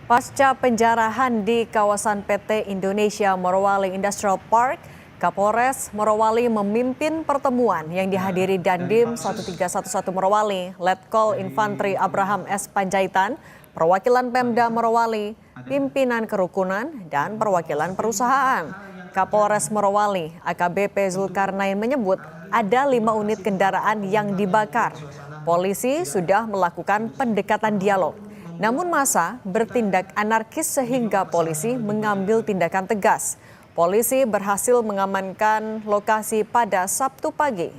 Pasca penjarahan di kawasan PT Indonesia Morowali Industrial Park, Kapolres Morowali memimpin pertemuan yang dihadiri Dandim 1311 Morowali, Letkol Infantri Abraham S. Panjaitan, perwakilan Pemda Morowali, pimpinan kerukunan, dan perwakilan perusahaan. Kapolres Morowali, AKBP Zulkarnain menyebut ada 5 unit kendaraan yang dibakar. Polisi sudah melakukan pendekatan dialog. Namun massa bertindak anarkis sehingga polisi mengambil tindakan tegas. Polisi berhasil mengamankan lokasi pada Sabtu pagi.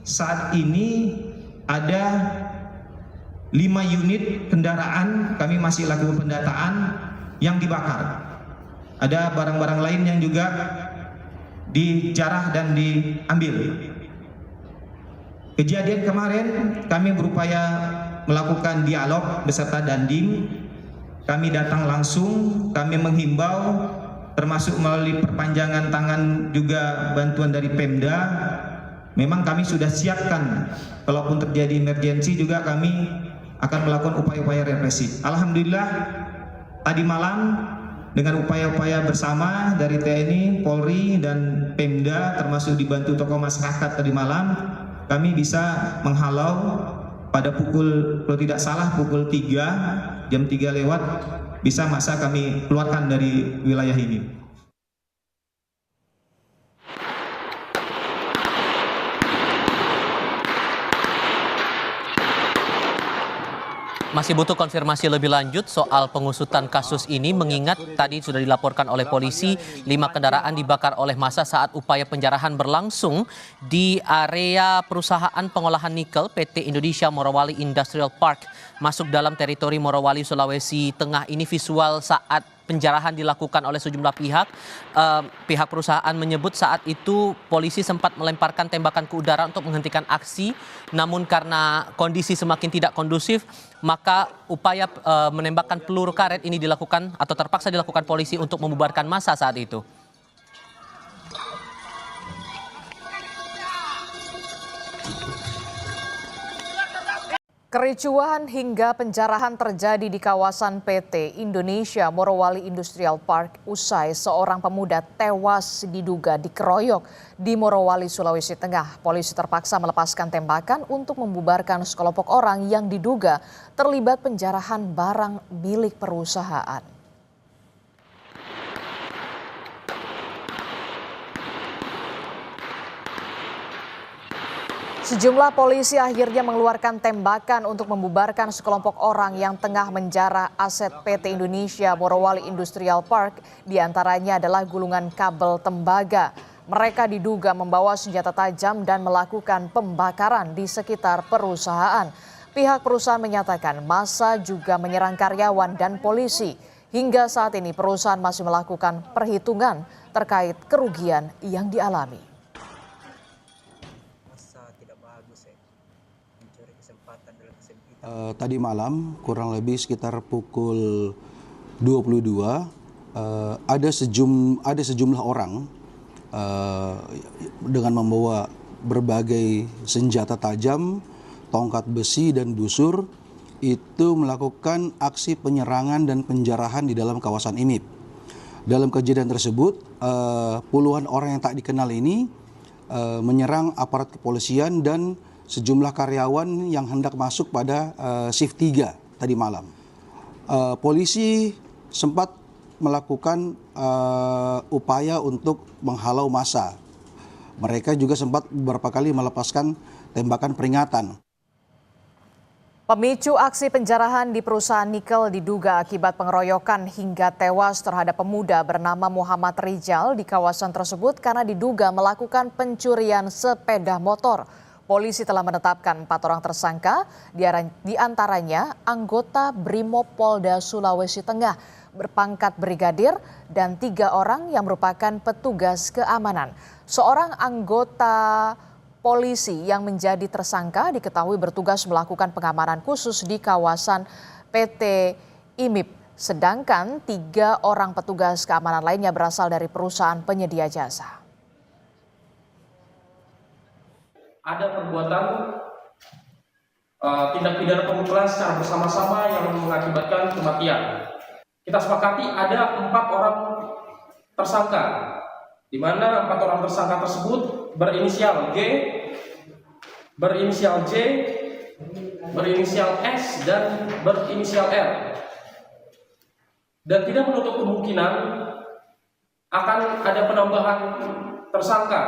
Saat ini ada 5 unit kendaraan, kami masih lakukan pendataan yang dibakar. Ada barang-barang lain yang juga dijarah dan diambil. Kejadian kemarin kami berupaya melakukan dialog beserta Dandim. Kami datang langsung, kami menghimbau termasuk melalui perpanjangan tangan juga bantuan dari Pemda. Memang kami sudah siapkan kalaupun terjadi emergensi juga kami akan melakukan upaya-upaya represif. Alhamdulillah tadi malam dengan upaya-upaya bersama dari TNI, Polri, dan Pemda termasuk dibantu tokoh masyarakat tadi malam, kami bisa menghalau pada pukul, kalau tidak salah pukul 3, jam 3 lewat, bisa masa kami keluarkan dari wilayah ini. Masih butuh konfirmasi lebih lanjut soal pengusutan kasus ini, mengingat tadi sudah dilaporkan oleh polisi 5 kendaraan dibakar oleh massa saat upaya penjarahan berlangsung di area perusahaan pengolahan nikel PT Indonesia Morowali Industrial Park masuk dalam teritori Morowali, Sulawesi Tengah. Ini visual saat penjarahan dilakukan oleh sejumlah pihak. Pihak perusahaan menyebut saat itu polisi sempat melemparkan tembakan ke udara untuk menghentikan aksi, namun karena kondisi semakin tidak kondusif, maka upaya menembakkan peluru karet ini dilakukan atau terpaksa dilakukan polisi untuk membubarkan massa saat itu. Kericuhan hingga penjarahan terjadi di kawasan PT Indonesia Morowali Industrial Park usai seorang pemuda tewas diduga dikeroyok di Morowali, Sulawesi Tengah. Polisi terpaksa melepaskan tembakan untuk membubarkan sekelompok orang yang diduga terlibat penjarahan barang milik perusahaan. Sejumlah polisi akhirnya mengeluarkan tembakan untuk membubarkan sekelompok orang yang tengah menjarah aset PT Indonesia Morowali Industrial Park. Di antaranya adalah gulungan kabel tembaga. Mereka diduga membawa senjata tajam dan melakukan pembakaran di sekitar perusahaan. Pihak perusahaan menyatakan massa juga menyerang karyawan dan polisi. Hingga saat ini perusahaan masih melakukan perhitungan terkait kerugian yang dialami. Tadi malam kurang lebih sekitar pukul 22 ada sejumlah orang dengan membawa berbagai senjata tajam, tongkat besi dan busur itu melakukan aksi penyerangan dan penjarahan di dalam kawasan IMIP. Dalam kejadian tersebut puluhan orang yang tak dikenal ini menyerang aparat kepolisian dan sejumlah karyawan yang hendak masuk pada shift 3 tadi malam. Polisi sempat melakukan upaya untuk menghalau massa. Mereka juga sempat beberapa kali melepaskan tembakan peringatan. Pemicu aksi penjarahan di perusahaan nikel diduga akibat pengeroyokan hingga tewas terhadap pemuda bernama Muhammad Rizal di kawasan tersebut karena diduga melakukan pencurian sepeda motor. Polisi telah menetapkan 4 orang tersangka, di antaranya anggota Brimob Polda Sulawesi Tengah berpangkat brigadir dan 3 orang yang merupakan petugas keamanan. Seorang anggota polisi yang menjadi tersangka diketahui bertugas melakukan pengamanan khusus di kawasan PT IMIP. Sedangkan 3 orang petugas keamanan lainnya berasal dari perusahaan penyedia jasa. ada perbuatan tindak pidana pemukulan secara bersama-sama yang mengakibatkan kematian. Kita sepakati ada 4 orang tersangka, di mana 4 orang tersangka tersebut berinisial G, berinisial J, berinisial S, dan berinisial R. Dan tidak menutup kemungkinan akan ada penambahan tersangka.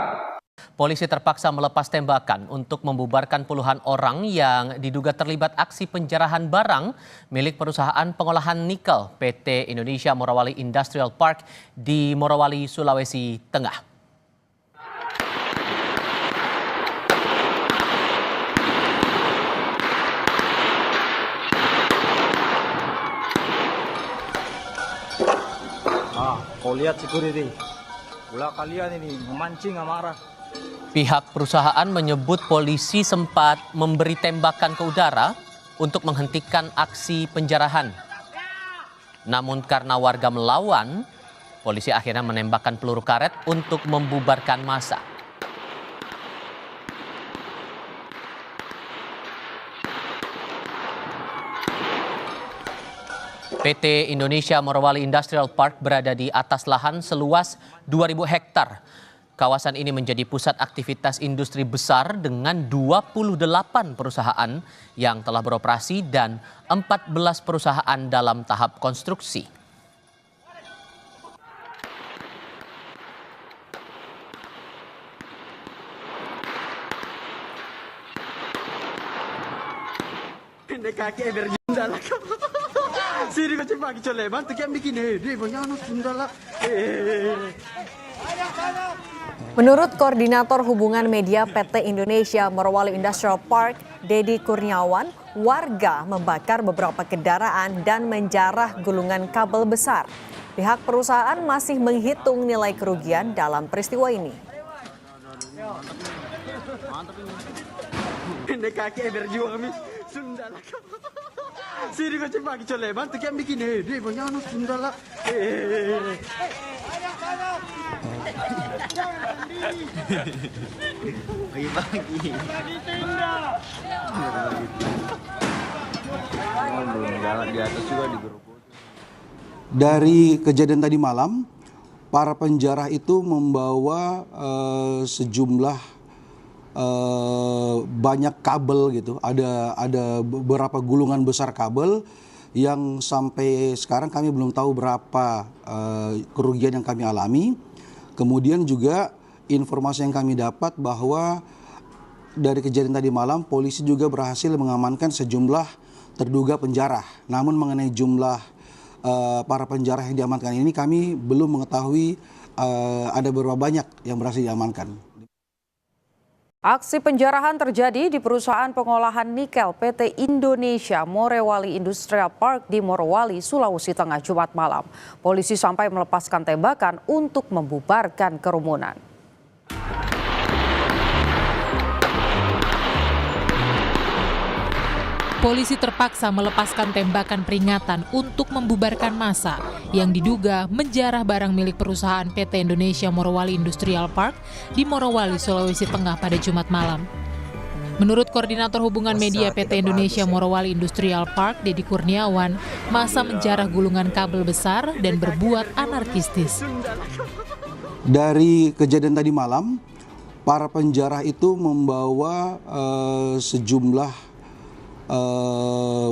Polisi terpaksa melepas tembakan untuk membubarkan puluhan orang yang diduga terlibat aksi penjarahan barang milik perusahaan pengolahan nikel PT Indonesia Morowali Industrial Park di Morowali, Sulawesi Tengah. Kau lihat security, ulah kalian ini memancing amarah. Pihak perusahaan menyebut polisi sempat memberi tembakan ke udara untuk menghentikan aksi penjarahan. Namun karena warga melawan, polisi akhirnya menembakkan peluru karet untuk membubarkan massa. PT Indonesia Morowali Industrial Park berada di atas lahan seluas 2.000 hektar. Kawasan ini menjadi pusat aktivitas industri besar dengan 28 perusahaan yang telah beroperasi dan 14 perusahaan dalam tahap konstruksi. Pendek kaki berjunda lah kau. Sini kau cepat kicau lebar, tu kian bikin banyak anak junda lah. Menurut Koordinator Hubungan Media PT Indonesia Morowali Industrial Park, Dedi Kurniawan, warga membakar beberapa kendaraan dan menjarah gulungan kabel besar. Pihak perusahaan masih menghitung nilai kerugian dalam peristiwa ini. Pendek kaki berjuang kami, Sunda lah kau. Sini kau cepat kicau lebar, tu kian bikin banyak anak junda lah. Pagi-pagi. Di atas juga digerukut. Dari kejadian tadi malam, para penjara itu membawa sejumlah banyak kabel gitu. Ada beberapa gulungan besar kabel yang sampai sekarang kami belum tahu berapa kerugian yang kami alami. Kemudian juga informasi yang kami dapat bahwa dari kejadian tadi malam polisi juga berhasil mengamankan sejumlah terduga penjara. Namun mengenai jumlah para penjara yang diamankan ini kami belum mengetahui ada berapa banyak yang berhasil diamankan. Aksi penjarahan terjadi di perusahaan pengolahan nikel PT Indonesia Morowali Industrial Park di Morowali, Sulawesi Tengah Jumat malam. Polisi sampai melepaskan tembakan untuk membubarkan kerumunan. Polisi terpaksa melepaskan tembakan peringatan untuk membubarkan massa yang diduga menjarah barang milik perusahaan PT Indonesia Morowali Industrial Park di Morowali, Sulawesi Tengah pada Jumat malam. Menurut Koordinator Hubungan Media PT Indonesia Morowali Industrial Park, Dedi Kurniawan, massa menjarah gulungan kabel besar dan berbuat anarkistis. Dari kejadian tadi malam, para penjara itu membawa sejumlah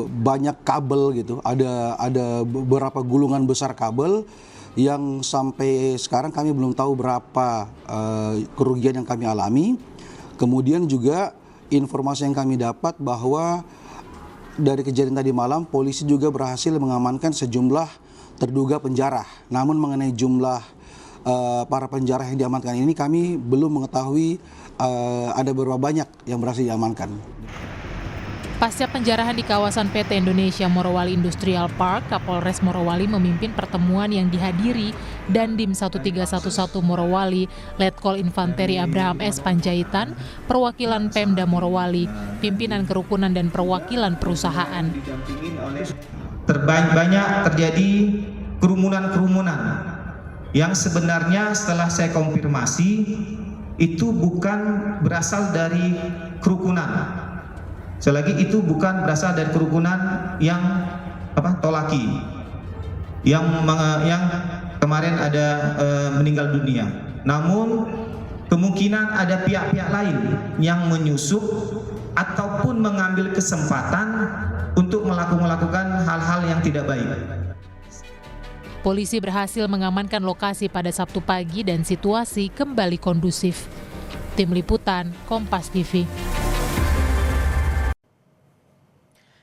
banyak kabel gitu. Ada beberapa gulungan besar kabel yang sampai sekarang kami belum tahu berapa kerugian yang kami alami. Kemudian juga informasi yang kami dapat bahwa dari kejadian tadi malam polisi juga berhasil mengamankan sejumlah terduga penjara. Namun mengenai jumlah para penjara yang diamankan ini kami belum mengetahui ada berapa banyak yang berhasil diamankan. Pasca penjarahan di kawasan PT Indonesia Morowali Industrial Park, Kapolres Morowali memimpin pertemuan yang dihadiri Dandim 1311 Morowali, Letkol Infanteri Abraham S. Panjaitan, perwakilan Pemda Morowali, pimpinan kerukunan dan perwakilan perusahaan. Banyak terjadi kerumunan-kerumunan yang sebenarnya setelah saya konfirmasi itu bukan berasal dari kerukunan. Selagi itu bukan berasal dari kerukunan yang tolaki, yang kemarin ada meninggal dunia. Namun kemungkinan ada pihak-pihak lain yang menyusup ataupun mengambil kesempatan untuk melakukan hal-hal yang tidak baik. Polisi berhasil mengamankan lokasi pada Sabtu pagi dan situasi kembali kondusif. Tim Liputan, Kompas TV.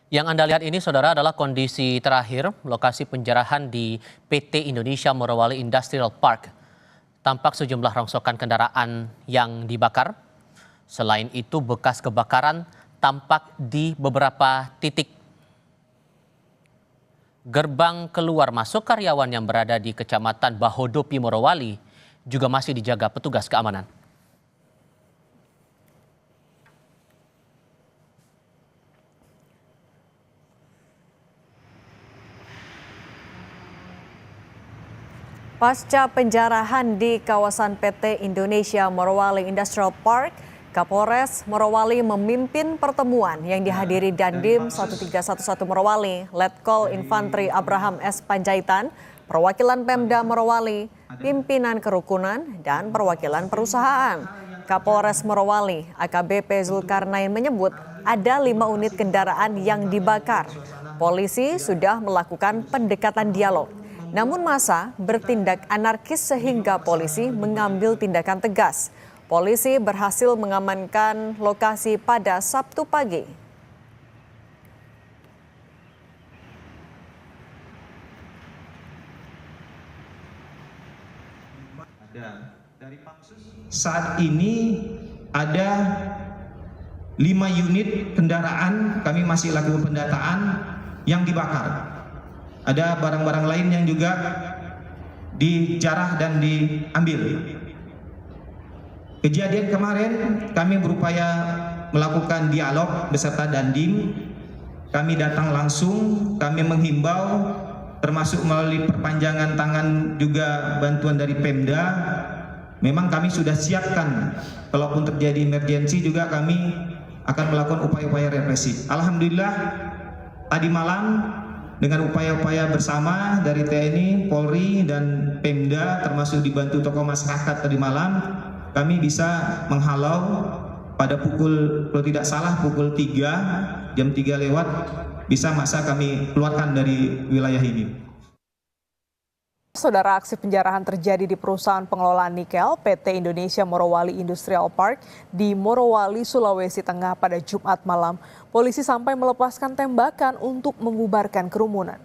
Yang Anda lihat ini, Saudara, adalah kondisi terakhir lokasi penjarahan di PT Indonesia Morowali Industrial Park. Tampak sejumlah rongsokan kendaraan yang dibakar. Selain itu, bekas kebakaran tampak di beberapa titik. Gerbang keluar masuk karyawan yang berada di Kecamatan Bahodopi, Morowali juga masih dijaga petugas keamanan. Pasca penjarahan di kawasan PT Indonesia Morowali Industrial Park, Kapolres Morowali memimpin pertemuan yang dihadiri Dandim 1311 Morowali, Letkol Infantri Abraham S. Panjaitan, perwakilan Pemda Morowali, pimpinan kerukunan, dan perwakilan perusahaan. Kapolres Morowali, AKBP Zulkarnain menyebut ada 5 unit kendaraan yang dibakar. Polisi sudah melakukan pendekatan dialog. Namun massa bertindak anarkis sehingga polisi mengambil tindakan tegas. Polisi berhasil mengamankan lokasi pada Sabtu pagi. Saat ini ada 5 unit kendaraan, kami masih lakukan pendataan, yang dibakar. Ada barang-barang lain yang juga dijarah dan diambil. Kejadian kemarin kami berupaya melakukan dialog beserta Dandim. Kami datang langsung, kami menghimbau termasuk melalui perpanjangan tangan juga bantuan dari Pemda. Memang kami sudah siapkan kalaupun terjadi emergensi juga kami akan melakukan upaya-upaya represif. Alhamdulillah tadi malam dengan upaya-upaya bersama dari TNI, Polri, dan Pemda termasuk dibantu tokoh masyarakat tadi malam, kami bisa menghalau pada pukul, kalau tidak salah pukul 3, jam 3 lewat, bisa masa kami keluarkan dari wilayah ini. Saudara, aksi penjarahan terjadi di perusahaan pengelolaan nikel PT Indonesia Morowali Industrial Park di Morowali, Sulawesi Tengah pada Jumat malam. Polisi sampai melepaskan tembakan untuk membubarkan kerumunan.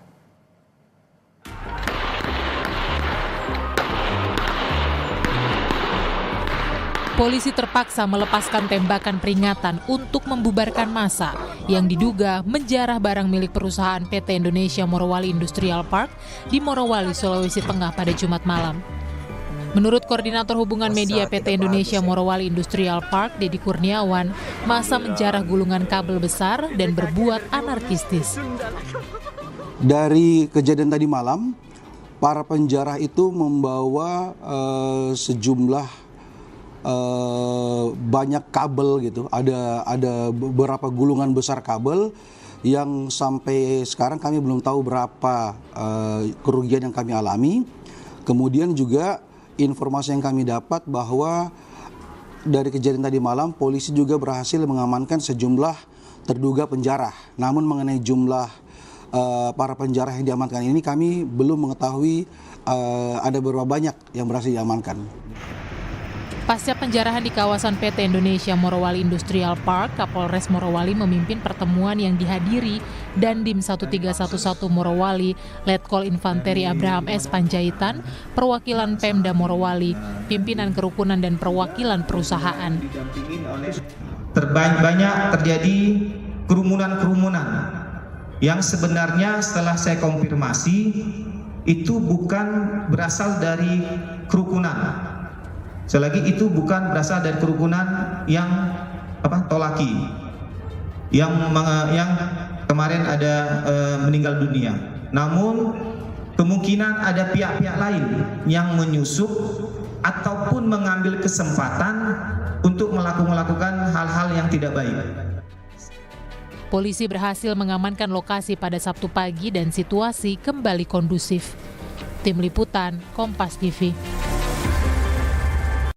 Polisi terpaksa melepaskan tembakan peringatan untuk membubarkan massa yang diduga menjarah barang milik perusahaan PT Indonesia Morowali Industrial Park di Morowali, Sulawesi Tengah pada Jumat malam. Menurut Koordinator Hubungan Media PT Indonesia Morowali Industrial Park, Dedi Kurniawan, massa menjarah gulungan kabel besar dan berbuat anarkistis. Dari kejadian tadi malam, para penjarah itu membawa sejumlah banyak kabel gitu, ada beberapa gulungan besar kabel yang sampai sekarang kami belum tahu berapa kerugian yang kami alami. Kemudian juga informasi yang kami dapat bahwa dari kejadian tadi malam polisi juga berhasil mengamankan sejumlah terduga penjarah. Namun mengenai jumlah para penjarah yang diamankan ini kami belum mengetahui ada berapa banyak yang berhasil diamankan. Pasca penjarahan di kawasan PT Indonesia Morowali Industrial Park, Kapolres Morowali memimpin pertemuan yang dihadiri Dandim 1311 Morowali, Letkol Infantri Abraham S. Panjaitan, perwakilan Pemda Morowali, pimpinan kerukunan dan perwakilan perusahaan. Banyak terjadi kerumunan-kerumunan yang sebenarnya setelah saya konfirmasi itu bukan berasal dari kerukunan. Selagi itu bukan berasal dari kerukunan yang tolaki, yang kemarin ada meninggal dunia. Namun kemungkinan ada pihak-pihak lain yang menyusup ataupun ataupun mengambil kesempatan untuk melakukan hal-hal yang tidak baik. Polisi berhasil mengamankan lokasi pada Sabtu pagi dan situasi kembali kondusif. Tim Liputan, Kompas TV.